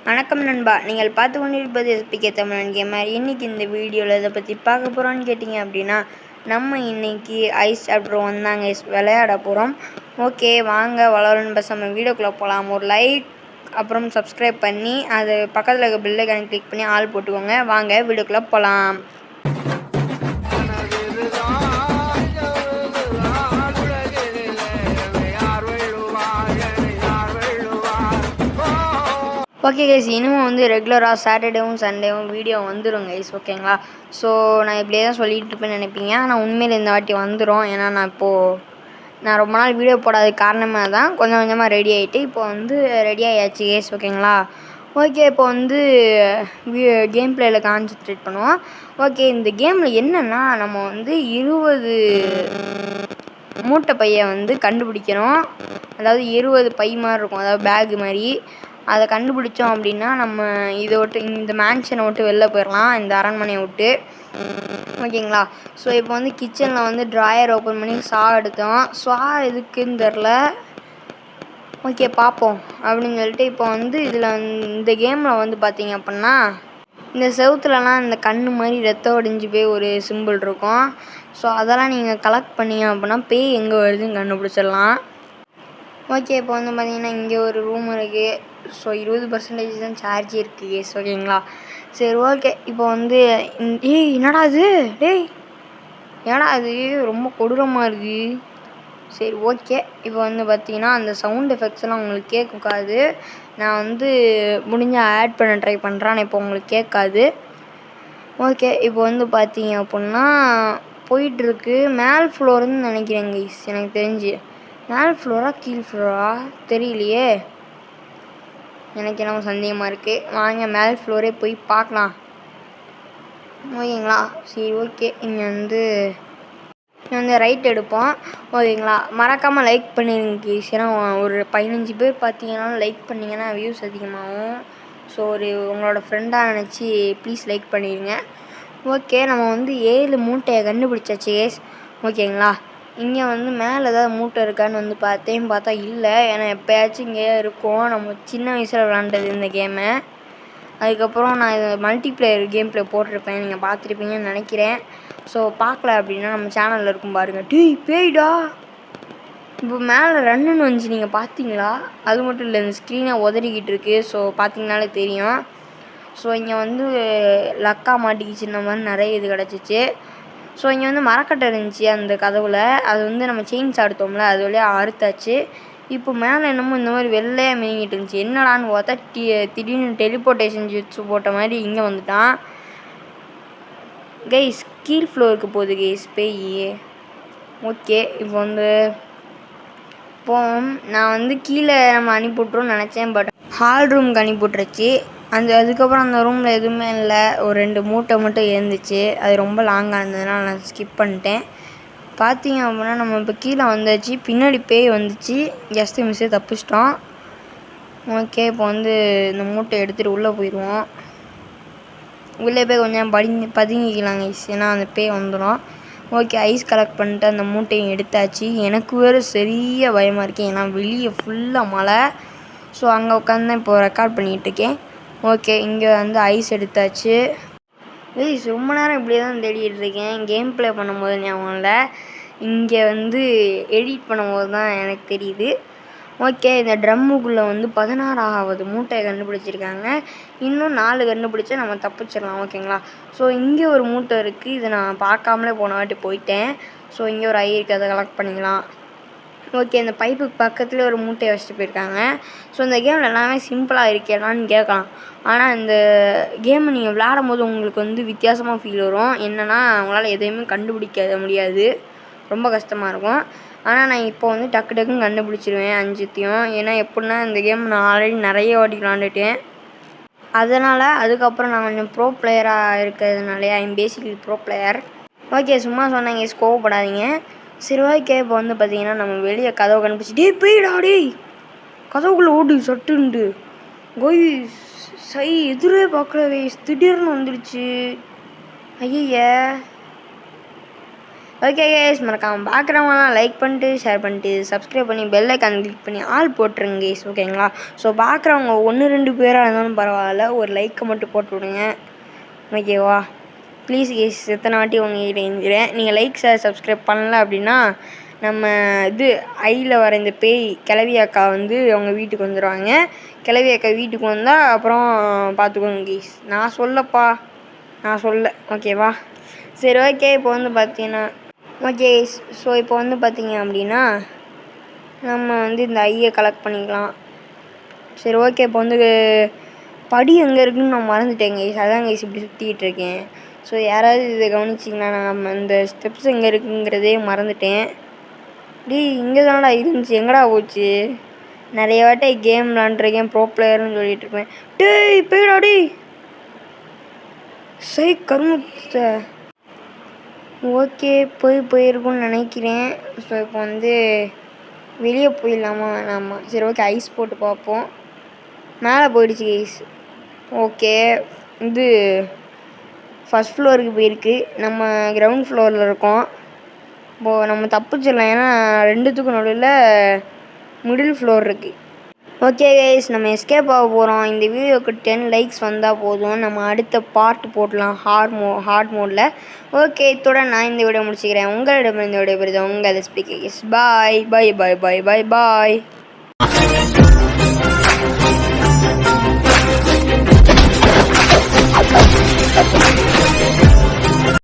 வணக்கம் நண்பா, நீங்கள் பார்த்து கொண்டிருப்பது எஸ்பிகே தமிழன் கேமர். இன்றைக்கி இந்த வீடியோவில் இதை பற்றி பார்க்க போகிறோன்னு கேட்டிங்க அப்படின்னா, நம்ம இன்றைக்கி ஐஸ் சாப்டர் 1 தாங்க விளையாட போகிறோம். ஓகே, வாங்க வளரன்னு பேசாம வீடியோக்குள்ளே போகலாம். ஒரு லைக் அப்புறம் சப்ஸ்கிரைப் பண்ணி அது பக்கத்தில் இருக்க பெல் ஐகானை கிளிக் பண்ணி ஆல் போட்டுக்கோங்க. வாங்க வீடியோக்குள்ளே போகலாம். ஓகே கைஸ், இன்னும் ரெகுலராக சாட்டர்டேவும் சண்டேவும் வீடியோ வந்துடும் கைஸ், ஓகேங்களா? ஸோ நான் இப்படியே தான் சொல்லிட்டு இருப்பேன்னு நினைப்பீங்க, ஆனால் உண்மையில் இந்த வாட்டி வந்துடும். ஏன்னா நான் ரொம்ப நாள் வீடியோ போடாத காரணமாக தான் கொஞ்சம் கொஞ்சமாக ரெடி ஆகிட்டு இப்போ ரெடி ஆகியாச்சு கைஸ், ஓகேங்களா? ஓகே, இப்போ கேம் பிளேயில் கான்சன்ட்ரேட் பண்ணுவோம். ஓகே, இந்த கேமில் என்னென்னா நம்ம 20 மூட்டை பையை கண்டுபிடிக்கணும். அதாவது 20 பை மாதிரி இருக்கும், அதாவது பேகு மாதிரி. அதை கண்டுபிடிச்சோம் அப்படின்னா நம்ம இதை விட்டு இந்த மேன்ஷனை விட்டு வெளில போயிடலாம், இந்த அரண்மனையை விட்டு, ஓகேங்களா? ஸோ இப்போ கிச்சனில் ட்ராயர் ஓப்பன் பண்ணி எடுத்தோம். எதுக்குன்னு தெரில. ஓகே, பார்ப்போம் அப்படின்னு சொல்லிட்டு இப்போ இதில் இந்த கேமில் பார்த்தீங்க அப்படின்னா இந்த செவுத்துலலாம் இந்த கண்ணு மாதிரி ரத்தம் ஒடிஞ்சு போய் ஒரு சிம்பிள் இருக்கும். ஸோ அதெல்லாம் நீங்கள் கலெக்ட் பண்ணிங்க அப்படின்னா பேய் எங்கே வருதுன்னு கண்டுபிடிச்சிடலாம். ஓகே, இப்போ பார்த்தீங்கன்னா இங்கே ஒரு ரூம் இருக்குது. ஸோ 20% தான் சார்ஜ் இருக்குது கேஸ், ஓகேங்களா? சரி, ஓகே. இப்போ என்னடா இது? டேய், ஏடா அது ரொம்ப கொடூரமாக இருக்குது. சரி, ஓகே. இப்போ பார்த்தீங்கன்னா அந்த சவுண்ட் எஃபெக்ட்ஸ்லாம் உங்களுக்கு கேட்காது. நான் முடிஞ்சால் ஆட் பண்ண ட்ரை பண்ணுறேன், ஆனால் இப்போ உங்களுக்கு கேட்காது. ஓகே, இப்போ பார்த்தீங்க அப்படின்னா போயிட்டுருக்கு. மேல் ஃப்ளோருன்னு நினைக்கிறேன் கைஸ், எனக்கு தெரிஞ்சு. மேல் ஃப்ளோரா கீழ் ஃப்ளோரா தெரியலையே, எனக்கு என்ன சந்தேகமாக இருக்குது. வாங்க மேல் ஃப்ளோரே போய் பார்க்கலாம், ஓகேங்களா? சரி, ஓகே. இங்கே ரைட் எடுப்போம், ஓகேங்களா? மறக்காமல் லைக் பண்ணிடுங்க ப்ளீஸ். ஏன்னா ஒரு 15 பேர் பார்த்தீங்கன்னா லைக் பண்ணிங்கன்னா வியூஸ் அதிகமாகும். ஸோ உங்களோட ஃப்ரெண்டாக நினச்சி ப்ளீஸ் லைக் பண்ணிடுங்க. ஓகே, நம்ம 7 மூட்டையை கண்டுபிடிச்சாச்சு கேஸ், ஓகேங்களா? இங்கே மேலே ஏதாவது மூட்டை இருக்கான்னு பார்த்தா இல்லை. ஏன்னா எப்போயாச்சும் இங்கே இருக்கும். நம்ம சின்ன வயசில் விளாண்டது இந்த கேமை. அதுக்கப்புறம் நான் இது மல்டிப்ளேயர் கேம் ப்ளே போட்டிருப்பேன், நீங்கள் பார்த்துருப்பீங்கன்னு நினைக்கிறேன். ஸோ பார்க்கல அப்படின்னா நம்ம சேனலில் இருக்கும் பாருங்கள். பேய்டா, இப்போ மேலே ரன்னுன்னு வந்துச்சு, நீங்கள் பார்த்தீங்களா? அது மட்டும் இல்லை, இந்த ஸ்க்ரீனை உதறிக்கிட்டு இருக்குது. ஸோ பார்த்தீங்கனாலே தெரியும். ஸோ இங்கே லக்கா மாட்டிக்கிச்சுன்ன மாதிரி நிறைய இது கிடச்சிச்சு. ஸோ இங்கே மரக்கட்டை இருந்துச்சு அந்த கதவில். அது நம்ம செயின்ஸ் எடுத்தோம்ல, அது வழியாக அறுத்தாச்சு. இப்போ மேலே என்னமோ இந்த மாதிரி வெள்ளையாக மேங்கிட்டு இருந்துச்சு. என்னடான்னு பார்த்தா திடீர்னு டெலிபோர்ட்டேஷன் ஜிட்ஸு போட்ட மாதிரி இங்கே வந்துட்டான் கைஸ். கீழ் ஃப்ளோருக்கு போகுது கைஸ் பேய். ஓகே, இப்போ நான் கீழே நம்ம அனுப்பிவிட்ருன்னு நினச்சேன், பட் ஹால் ரூமுக்கு அனுப்பிவிட்ருச்சு. அதுக்கப்புறம் அந்த ரூமில் எதுவுமே இல்லை. ஒரு 2 மூட்டை மட்டும் இருந்துச்சு. அது ரொம்ப லாங்காக இருந்ததுனால நான் ஸ்கிப் பண்ணிட்டேன். பார்த்தீங்க அப்படின்னா நம்ம இப்போ கீழே வந்தாச்சு. பின்னாடி பேய் வந்துச்சு, ஜஸ்ட்டு மிஸ்ஸே தப்பிச்சிட்டோம். ஓகே, இப்போ இந்த மூட்டை எடுத்துகிட்டு உள்ளே போயிடுவோம். உள்ளே போய் கொஞ்சம் பதுங்கிக்கலாம் ஐஸ், ஏன்னா அந்த பேய் வந்துடும். ஓகே, ஐஸ் கலெக்ட் பண்ணிட்டு அந்த மூட்டையும் எடுத்தாச்சு. எனக்கு வேறு சரியாக பயமாக இருக்கேன், ஏன்னா வெளியே ஃபுல்லாக மழை. ஸோ அங்கே உட்காந்து இப்போ ரெக்கார்ட் பண்ணிகிட்ருக்கேன். ஓகே, இங்கே ஐஸ் எடுத்தாச்சு. ரொம்ப நேரம் இப்படியே தான் தேடிட்டு இருக்கேன். கேம் ப்ளே பண்ணும்போது ஞாபகம் இல்லை, இங்கே எடிட் பண்ணும்போது தான் எனக்கு தெரியுது. ஓகே, இந்த ட்ரம்முக்குள்ளே 16வது மூட்டையை கண்டுபிடிச்சிருக்காங்க. இன்னும் 4 கண்டுபிடிச்சா நம்ம தப்பிச்சிடலாம், ஓகேங்களா? ஸோ இங்கே ஒரு மூட்டை இருக்குது. இதை நான் பார்க்காமலே போன வாட்டி போயிட்டேன். ஸோ இங்கே ஒரு ஐ இருக்குது, அதை கலெக்ட் பண்ணிக்கலாம். ஓகே, இந்த பைப்புக்கு பக்கத்தில் ஒரு மூட்டையை வச்சுட்டு போயிருக்காங்க. ஸோ இந்த கேமில் எல்லாமே சிம்பிளாக இருக்கேடான்னு கேட்கலாம். ஆனால் இந்த கேமை நீங்கள் விளையாடும் போது உங்களுக்கு வித்தியாசமாக ஃபீல் வரும். என்னென்னா அவங்களால எதையுமே கண்டுபிடிக்க முடியாது, ரொம்ப கஷ்டமாக இருக்கும். ஆனால் நான் இப்போ டக்கு டக்குன்னு கண்டுபிடிச்சிருவேன் 5த்தையும். ஏன்னா எப்படின்னா இந்த கேம் நான் ஆல்ரெடி நிறைய வாட்டி விளாண்டுட்டேன். அதனால் அதுக்கப்புறம் நான் கொஞ்சம் ப்ரோ பிளேயராக இருக்கிறதுனாலே I'm basically pro player. Okay, சும்மா சொன்னாங்க, கோவப்படாதீங்க. சரி, ஓகே. இப்போ பார்த்தீங்கன்னா நம்ம வெளியே கதவை கண்டுபிடிச்சி போயிடாடி கதவுக்குள்ளே ஓடு சட்டுன்ட்டு கோய் சை எதிரே பார்க்கலவே திடீர்னு வந்துடுச்சு. ஐய ஓகே கேஸ், மறக்காமல் பார்க்குறவங்களாம் லைக் பண்ணிட்டு ஷேர் பண்ணிட்டு சப்ஸ்கிரைப் பண்ணி பெல் ஐக்கான் கிளிக் பண்ணி ஆல் போட்டுருங்க கேஸ், ஓகேங்களா? ஸோ பார்க்குறவங்க 1-2 பேராக இருந்தாலும் பரவாயில்ல, ஒரு லைக்கை மட்டும் போட்டு விடுங்க, ஓகேவா? ப்ளீஸ் கேஸ், எத்தனை வாட்டி உங்ககிட்ட எழுந்திரேன். நீங்கள் லைக் ஷேர் சப்ஸ்கிரைப் பண்ணல அப்படின்னா நம்ம இது ஐயில் வர இந்த பேய் கிளவி அக்கா வந்து அவங்க வீட்டுக்கு வந்துடுவாங்க. கிளவி அக்கா வீட்டுக்கு வந்தால் அப்புறம் பார்த்துக்கோங்க கேஸ். நான் சொல்ல, ஓகேவா? சரி, ஓகே. இப்போ வந்து பார்த்தீங்கன்னா ஓகே. ஸோ இப்போ வந்து பார்த்தீங்க அப்படின்னா நம்ம வந்து இந்த ஐயை கலெக்ட் பண்ணிக்கலாம். சரி, ஓகே. இப்போ வந்து படி எங்கே இருக்குதுன்னு நான் மறந்துட்டேன் கைஸ். அதான் கைஸ் இப்படி சுற்றிக்கிட்டு இருக்கேன். ஸோ யாராவது இதை கவனிச்சிங்கன்னா நம்ம இந்த ஸ்டெப்ஸ் எங்கே இருக்குங்கிறதே மறந்துட்டேன். இங்கே தானடா இருந்துச்சு, எங்கடா போச்சு? நிறைய வாட்டி கேம் விளாண்டுருக்கேன், ப்ரோ பிளேயர்னு சொல்லிட்டு இருப்பேன். போய்டாடி சை கருமத்த. ஓகே, போயிருக்குன்னு நினைக்கிறேன். ஸோ இப்போ வந்து வெளியே போயிடலாமா வேணாமா? சரி, ஓகே. ஐஸ் போட்டு பார்ப்போம். மேலே போயிடுச்சு கைஸ். ஓகே, இது ஃபஸ்ட் ஃப்ளோருக்கு போயிருக்கு. நம்ம கிரவுண்ட் ஃப்ளோரில் இருக்கோம். இப்போது நம்ம தப்பிச்சிடலாம், ஏன்னா 2த்துக்கும் நடுவில் மிடில் ஃப்ளோர் இருக்குது. ஓகே கைஸ், நம்ம எஸ்கேப் ஆக போகிறோம். இந்த வீடியோவுக்கு 10 லைக்ஸ் வந்தால் போதும், நம்ம அடுத்த பார்ட் போடலாம் ஹார்ட் மோடில். ஓகே, இத்துடன் நான் இந்த வீடியோ முடிச்சுக்கிறேன். உங்களிடம் இந்த வீடியோ பெறுது உங்கள் ஸ்பீக்கர்ஸ். பாய் பாய் பாய் பாய் பாய் பாய்.